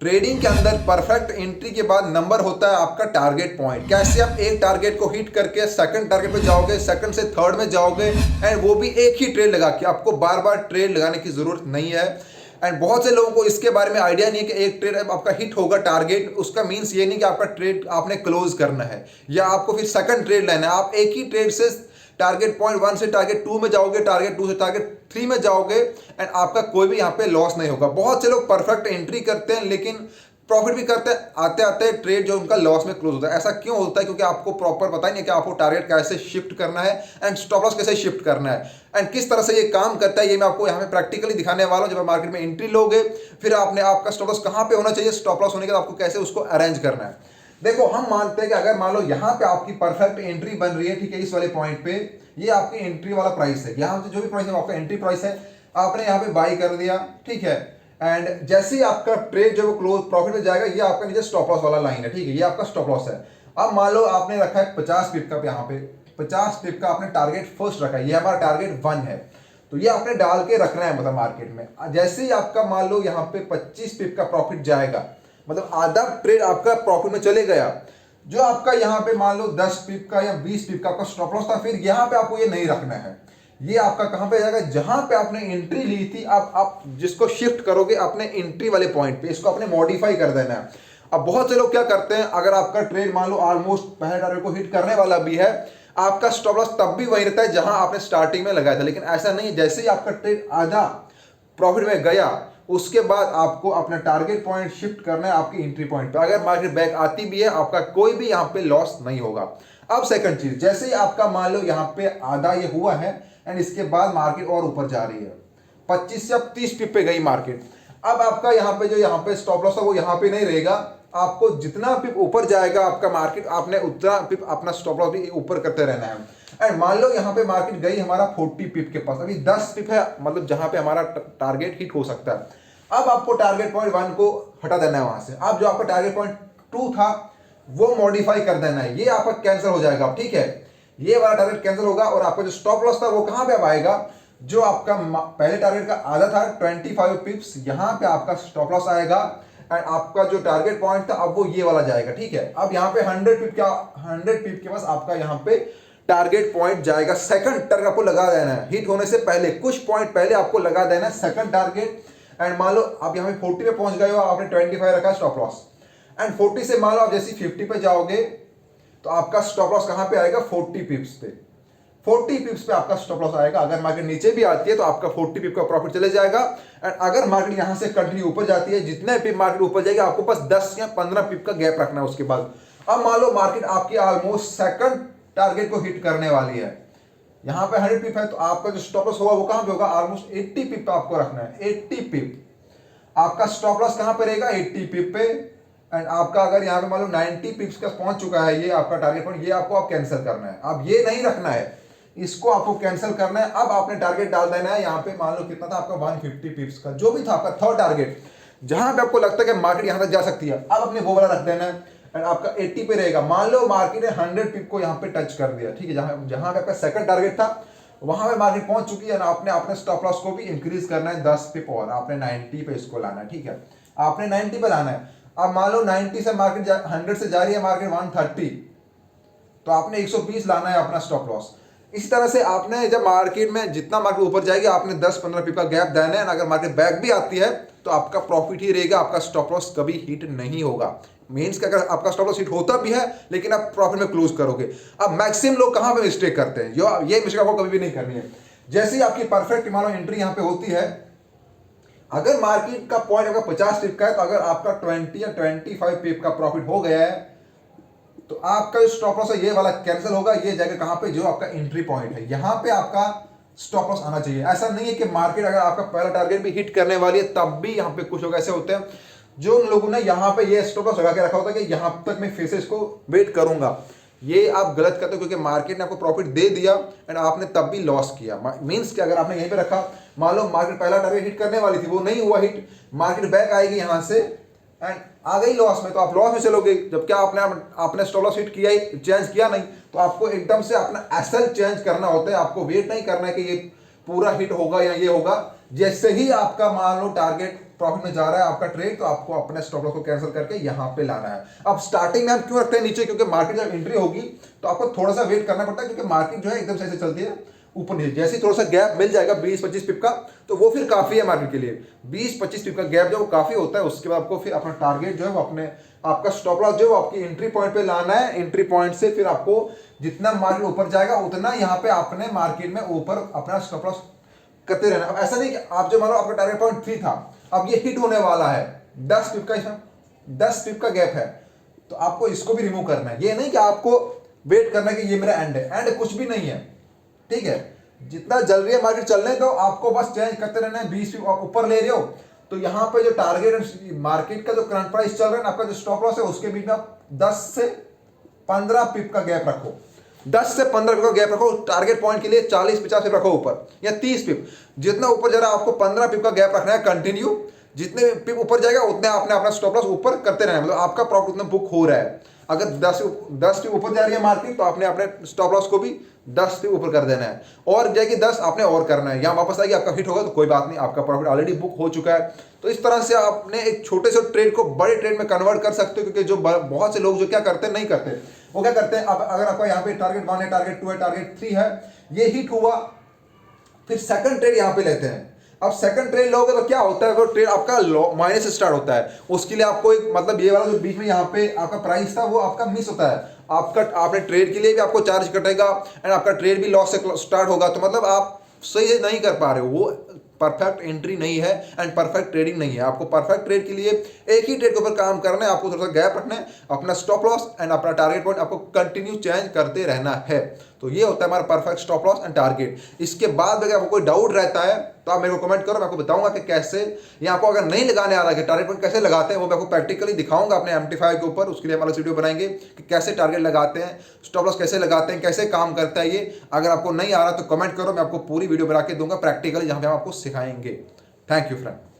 Trading के अंदर perfect entry के बाद नंबर होता है आपका टारगेट पॉइंट। कैसे आप एक टारगेट को हिट करके सेकंड टारगेट पे जाओगे, सेकंड से थर्ड में जाओगे, एंड वो भी एक ही ट्रेड लगा के। आपको बार बार ट्रेड लगाने की जरूरत नहीं है। एंड बहुत से लोगों को इसके बारे में आइडिया नहीं है कि एक ट्रेड आपका हिट होगा टारगेट, उसका मीन्स ये नहीं कि आपका ट्रेड आपने क्लोज करना है या आपको फिर सेकंड ट्रेड लेना है। आप एक ही ट्रेड से टारगेट पॉइंट 1 से टारगेट 2 में जाओगे, टारगेट 2 से टारगेट 3 में जाओगे, एंड आपका कोई भी यहाँ पे लॉस नहीं होगा। बहुत से लोग परफेक्ट एंट्री करते हैं लेकिन प्रॉफिट भी करते हैं, आते आते ट्रेड जो उनका लॉस में क्लोज होता है। ऐसा क्यों होता है? क्योंकि आपको प्रॉपर पता ही नहीं कि आपको टारगेट कैसे शिफ्ट करना है एंड स्टॉप लॉस कैसे शिफ्ट करना है एंड किस तरह से ये काम करता है। ये मैं आपको यहाँ पे प्रैक्टिकली दिखाने वाला हूँ। जब आप मार्केट में एंट्री लोगे फिर आपने आपका स्टॉप लॉस कहाँ पे होना चाहिए, स्टॉप लॉस होने के बाद आपको कैसे उसको अरेंज करना है। देखो, हम मानते हैं कि अगर मान लो यहाँ पे आपकी परफेक्ट एंट्री बन रही है, ठीक है, इस वाले पॉइंट पे ये आपकी एंट्री वाला प्राइस है। यहाँ से जो भी प्राइस है आपका एंट्री प्राइस है, आपने यहाँ पे बाई कर दिया, ठीक है, एंड जैसे ही आपका ट्रेड जो क्लोज प्रॉफिट में जाएगा, ये आपका नीचे स्टॉप लॉस वाला लाइन है, ठीक है, ये आपका स्टॉप लॉस है। अब मान लो आपने रखा है 50 पिप का, यहाँ पे 50 पिप का आपने टारगेट फर्स्ट रखा है, ये हमारा टारगेट 1 है, तो ये आपने डाल के रखना है। मतलब मार्केट में जैसे ही आपका मान लो यहाँ पे 25 पिप का प्रॉफिट जाएगा, मतलब आधा ट्रेड आपका प्रॉफिट में चले गया, जो आपका यहाँ पे मान लो 10 पिप का या 20 पिप का आपका स्टॉप लॉस था, फिर यहाँ पे आपको ये नहीं रखना है। ये आपका कहां पे जाएगा? जहां पे आपने एंट्री ली थी, आप जिसको शिफ्ट करोगे अपने एंट्री वाले पॉइंट पे, इसको आपने मॉडिफाई कर देना है। अब बहुत से लोग क्या करते हैं, अगर आपका ट्रेड मान लो ऑलमोस्ट पहले टारगेट को हिट करने वाला भी है, आपका स्टॉप लॉस तब भी वही रहता है जहां आपने स्टार्टिंग में लगाया था। लेकिन ऐसा नहीं है, जैसे ही आपका ट्रेड आधा प्रॉफिट में गया, उसके बाद आपको अपना टारगेट पॉइंट शिफ्ट करना है आपकी एंट्री पॉइंट पे। अगर मार्केट बैक आती भी है, आपका कोई भी यहाँ पे लॉस नहीं होगा। अब सेकंड चीज, जैसे ही आपका मान लो यहाँ पे आधा ये हुआ है एंड इसके बाद मार्केट और ऊपर जा रही है, 25 से अब 30 पिप पे गई मार्केट। अब आपका यहाँ पे जो यहाँ पे स्टॉप लॉस है वो यहाँ पे नहीं रहेगा। आपको जितना पिप ऊपर जाएगा आपका मार्केट, आपने उतना पिप अपना स्टॉप लॉस भी ऊपर करते रहना है। एंड मान लो यहाँ पे मार्केट गई हमारा 40 पिप के पास, अभी 10 पिप है मतलब जहां पे हमारा टारगेट हिट हो सकता है। अब आपको टारगेट पॉइंट 1 को हटा देना है वहां से। अब जो आपका टारगेट पॉइंट 2 था वो मॉडिफाई कर देना है, ये आपका कैंसिल हो जाएगा, ठीक है, ये वाला टारगेट कैंसिल होगा और आपका जो स्टॉप लॉस था वो कहां पे अब आएगा? जो आपका पहले टारगेट का आधा था 25 पिप्स, यहां पे आपका स्टॉप लॉस आएगा एंड आपका जो टारगेट पॉइंट था अब वो ये वाला जाएगा, ठीक है। अब यहाँ पे 100 पिप के पास आपका यहाँ पे टारगेट पॉइंट जाएगा। सेकंड टारगेट आपको लगा देना है, हिट होने से पहले कुछ पॉइंट पहले आपको लगा देना है सेकंड टारगेट। एंड मान लो आप यहाँ पे 40 पे पहुंच गए हो, आपने 25 रखा स्टॉप लॉस, एंड 40 से मान लो आप जैसे 50 पे जाओगे तो आपका स्टॉप लॉस कहां पे आएगा? 40 पिप्स पे। 40 पिप्स पे आपका स्टॉप लॉस आएगा। अगर मार्केट नीचे भी आती है तो आपका 40 पिप का प्रॉफिट चले जाएगा। एंड अगर मार्केट यहां से कंटिन्यू ऊपर जाती है, जितने पिप मार्केट ऊपर जाएगी आपको बस 10 या 15 पिप का गैप रखना है उसके बाद। अब मान लो मार्केट आपकी ऑलमोस्ट सेकंड टारगेट को हिट करने वाली है, यहां पे 100 पिप है, तो आपका जो स्टॉप लॉस होगा वो कहां पे होगा? ऑलमोस्ट 80 पिप आपको रखना है। 80 पिप आपका स्टॉप लॉस कहां पे रहेगा? 80 पिप पे। एंड आपका अगर यहाँ पे मान लो 90 पिप्स का पहुंच चुका है ये आपका टारगेट पॉइंट, ये आपको आप कैंसिल करना है। अब ये नहीं रखना है, इसको आपको कैंसिल करना है। अब आपने टारगेट डाल देना है यहाँ पे, मान लो कितना था आपका 150 पिप्स का, जो भी था आपका थर्ड टारगेट, जहां पे आपको लगता है कि मार्केट यहां तक जा सकती है, अब अपने वो वाला रख देना है एंड आपका 80 पे रहेगा। मान लो मार्केट ने 100 पिप को यहाँ पे टच कर दिया, ठीक है, जहां पे आपका सेकंड टारगेट था वहां पे मार्केट पहुंच चुकी है ना, आपने अपने स्टॉप लॉस को भी इंक्रीज करना है 10 पिप और आपने 90 पे इसको लाना है, ठीक है, आपने 90 पे लाना है। अब मान लो 90 से मार्केट 100 से जा रही है मार्केट 130, तो आपने 120 लाना है अपना स्टॉप लॉस। इसी तरह से आपने जब मार्केट में जितना मार्केट ऊपर जाएगी आपने 10-15 पिप का गैप देना है। अगर मार्केट बैक भी आती है तो आपका प्रॉफिट ही रहेगा, आपका स्टॉप लॉस कभी हिट नहीं होगा। मीन्स कि अगर आपका स्टॉप लॉस हिट होता भी है लेकिन आप प्रॉफिट में क्लोज करोगे। अब मैक्सिमम लोग कहां पे मिस्टेक करते हैं, जो ये मिस्टेक आपको कभी भी नहीं करनी है। जैसे ही आपकी परफेक्ट मान लो एंट्री यहां पे होती है, अगर मार्केट का पॉइंट आपका 50 पिप का है, तो अगर आपका 20 या 25 पिप का प्रॉफिट हो गया है तो आपका जो स्टॉप लॉस है ये वाला कैंसिल होगा। ये जगह कहां पे? जो आपका एंट्री पॉइंट है, यहां पे आपका स्टॉप लॉस आना चाहिए। ऐसा नहीं है कि मार्केट अगर आपका पहला टारगेट भी हिट करने वाली है तब भी यहां पे कुछ लोग ऐसे होते हैं जो उन लोगों ने यहां पे ये स्टॉप लॉस लगा के रखा होता है कि यहां तक मैं फिर से इसको वेट करूंगा। ये आप गलत करते हो क्योंकि मार्केट ने आपको प्रॉफिट दे दिया एंड आपने तब भी लॉस किया। मींस कि अगर आपने यहीं पे रखा, मान लो मार्केट पहला टारगेट हिट करने वाली थी, वो नहीं हुआ हिट, मार्केट बैक आएगी यहां से एंड आ गई लॉस में, तो आप लॉस में चलोगे। जब क्या आपने स्टॉप लॉस हिट किया ही, चेंज किया नहीं, तो आपको एकदम से अपना एसएल चेंज करना होता है। आपको वेट नहीं करना है कि ये पूरा हिट होगा या ये होगा। जैसे ही आपका मान लो टारगेट प्रॉफिट में जा रहा है आपका ट्रेड, तो आपको अपने स्टॉप लॉस को कैंसिल करके यहाँ पे लाना है। अब स्टार्टिंग में हम क्यों रखते हैं नीचे, क्योंकि मार्केट जब एंट्री होगी तो आपको थोड़ा सा वेट करना पड़ता है, क्योंकि मार्केट जो है एकदम सही से चलती है ऊपर नीचे। जैसे ही थोड़ा सा गैप मिल जाएगा 20-25 पिप का, तो वो फिर काफी है मार्केट के लिए। 20-25 पिप का गैप जो वो काफी होता है, उसके बाद आपको फिर अपना टारगेट जो है वो अपने आपका स्टॉप लॉस जो है आपकी एंट्री पॉइंट पे लाना है। एंट्री पॉइंट से फिर आपको जितना मार्केट ऊपर जाएगा उतना यहाँ पे आपने मार्केट में ऊपर अपना स्टॉप लॉस करते रहना। अब ऐसा नहीं कि आप जो मान लो आपका टारगेट पॉइंट 3 था, अब ये हिट होने वाला है, 10 पिप का, इसमें 10 पिप का गैप है, तो आपको इसको भी रिमूव करना है। ये नहीं कि आपको वेट करना है कि ये मेरा एंड है, एंड कुछ भी नहीं है, ठीक है। जितना जल रही है मार्केट चलने दो, आपको बस चेंज करते रहना है। 20 पिप आप ऊपर ले रहे हो तो यहाँ पे जो टारगेट मार्केट का जो करंट प्राइस चल रहा है ना, आपका जो स्टॉप लॉस है उसके बीच में आप 10 से 15 पिप का गैप रखो। 10 से 15 पिप का गैप रखो टारगेट पॉइंट के लिए। 40-50 पिप रखो ऊपर, या 30 पिप, जितना ऊपर जा रहा है आपको 15 पिप का गैप रखना है कंटिन्यू। जितने पिप ऊपर जाएगा उतने आपने अपना स्टॉप लॉस ऊपर करते रहना है, मतलब आपका प्रॉफिट उतना बुक हो रहा है। अगर 10 पिप ऊपर जा रही है मार्केट, तो आपने अपने स्टॉप लॉस को भी 10 पिप ऊपर कर देना है, और जाएगी 10 आपने और करना है। यहाँ वापस आएगी आपका हिट होगा तो कोई बात नहीं, आपका प्रॉफिट ऑलरेडी बुक हो चुका है। तो इस तरह से आपने एक छोटे से ट्रेड को बड़े ट्रेड में कन्वर्ट कर सकते हो, क्योंकि जो बहुत से लोग जो क्या करते हैं, नहीं करते, वो क्या करते हैं, अब अगर आपका यहाँ पे टारगेट 1 है, टारगेट 2 है, टारगेट 3 है, ये हिट हुआ, फिर सेकंड ट्रेड यहाँ पे लेते हैं। अब सेकंड ट्रेड लोगे तो क्या होता है, अगर ट्रेड आपका माइनस से स्टार्ट होता है, उसके लिए आपको एक मतलब ये वाला जो बीच में यहाँ पे आपका प्राइस था वो आपका मिस होता है। आपका आपने ट्रेड के लिए भी आपको चार्ज कटेगा, एंड आपका ट्रेड भी लॉस से स्टार्ट होगा, तो मतलब आप सही से नहीं कर पा रहे हो। वो परफेक्ट एंट्री नहीं है एंड परफेक्ट ट्रेडिंग नहीं है। आपको परफेक्ट ट्रेड के लिए एक ही ट्रेड के ऊपर काम करना है, आपको थोड़ा सा गैप रखना है, अपना स्टॉप लॉस एंड अपना टारगेट पॉइंट आपको कंटिन्यू चेंज करते रहना है। तो ये होता है हमारा perfect stop loss and target. इसके बाद अगर आपको कोई डाउट रहता है तो आप मेरे को कमेंट करो, मैं आपको बताऊंगा कि कैसे, या आपको अगर नहीं लगाने आ रहा है कि टारगेट पॉइंट कैसे लगाते हैं, वो मैं आपको प्रैक्टिकली दिखाऊंगा अपने MT5 के ऊपर। उसके लिए हमारा वीडियो बनाएंगे कि कैसे टारगेट लगाते हैं, स्टॉप लॉस कैसे लगाते हैं, कैसे काम करता है ये। अगर आपको नहीं आ रहा तो कमेंट करो, मैं आपको पूरी वीडियो बना के दूंगा प्रैक्टिकली, जहां पे हम आपको सिखाएंगे। Thank you friend.